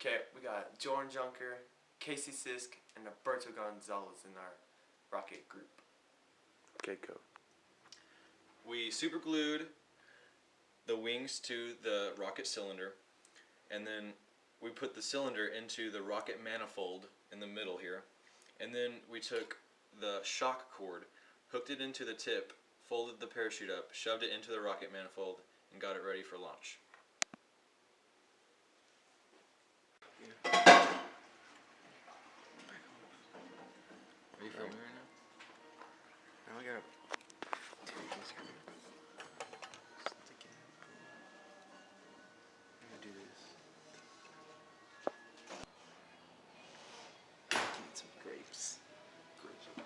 Okay, we got Jordan Junker, Casey Sisk, and Alberto Gonzalez in our rocket group. Okay, go. We super glued the wings to the rocket cylinder, and then we put the cylinder into the rocket manifold in the middle here, and then we took the shock cord, hooked it into the tip, folded the parachute up, shoved it into the rocket manifold, and got it ready for launch. Are you filming right now? Now I gotta take this screen. I'm gonna do this. Eat some grapes. Grapes are there.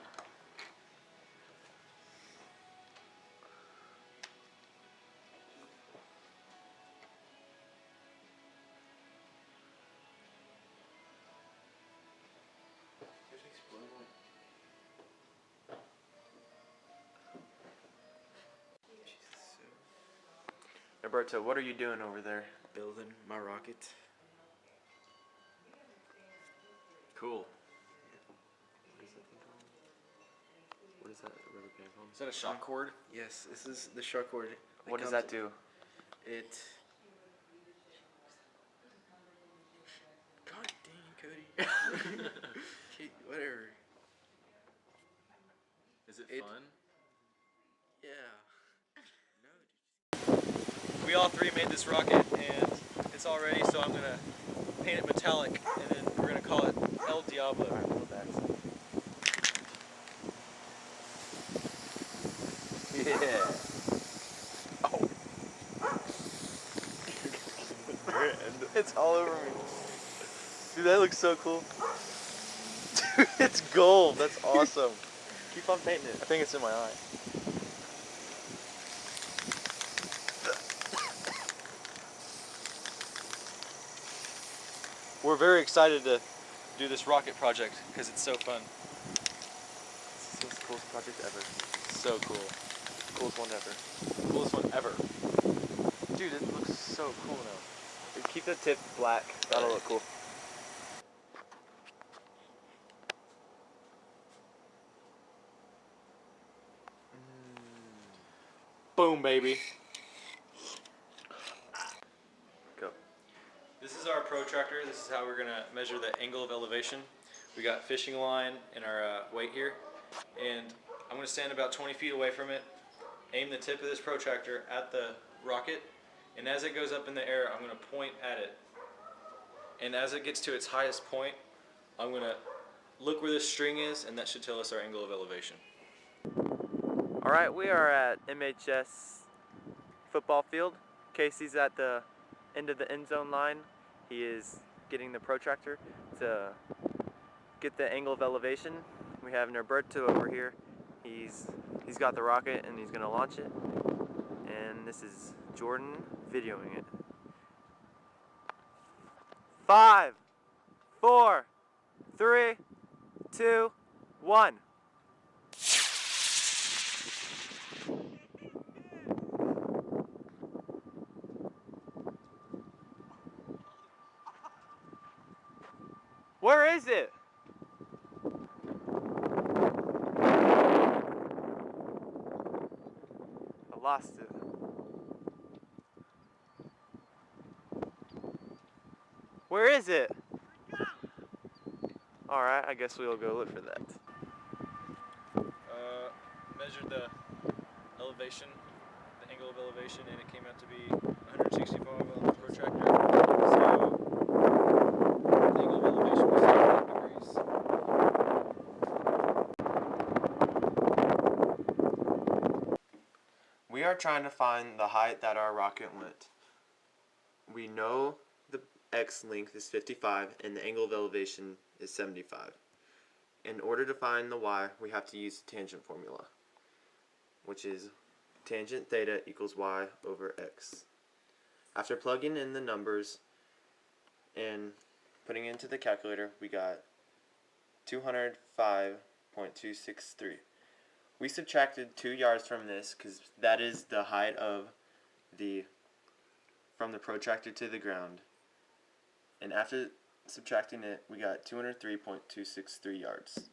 Alberto, what are you doing over there? Building my rocket. Cool. What is that rubber band called? Is that a shock cord? Yes, this is the shock cord. What does that do? It. God dang, Cody. Okay, whatever. Is it fun? Yeah. We all three made this rocket, and it's all ready, so I'm gonna paint it metallic, and then we're gonna call it El Diablo. Alright, well, yeah. Oh. It's all over me. Dude, that looks so cool. Dude, it's gold. That's awesome. Keep on painting it. I think it's in my eye. We're very excited to do this rocket project because it's so fun. This is the coolest project ever. So cool. Coolest one ever. Coolest one ever. Dude, it looks so cool now. Keep the tip black. That'll look cool. Boom, baby. Go. This is our protractor. This is how we're going to measure the angle of elevation. We got fishing line and our weight here. And I'm going to stand about 20 feet away from it, aim the tip of this protractor at the rocket, and as it goes up in the air, I'm going to point at it. And as it gets to its highest point, I'm going to look where this string is, and that should tell us our angle of elevation. Alright, we are at MHS football field. Casey's at the end of the end zone line. He is getting the protractor to get the angle of elevation. We have Norberto over here. He's got the rocket and he's gonna launch it. And this is Jordan videoing it. 5, 4, 3, 2, 1. Where is it? I lost it. Where is it? Alright, I guess we'll go look for that. Measured the elevation, the angle of elevation, and it came out to be 165 on the protractor. So the angle of elevation was 70 degrees. We are trying to find the height that our rocket went. We know the X length is 55 and the angle of elevation is 75. In order to find the Y, we have to use the tangent formula, which is tangent theta equals Y over X. After plugging in the numbers and putting it into the calculator, we got 205.263. We subtracted 2 yards from this because that is the height of from the protractor to the ground. And after subtracting it, we got 203.263 yards.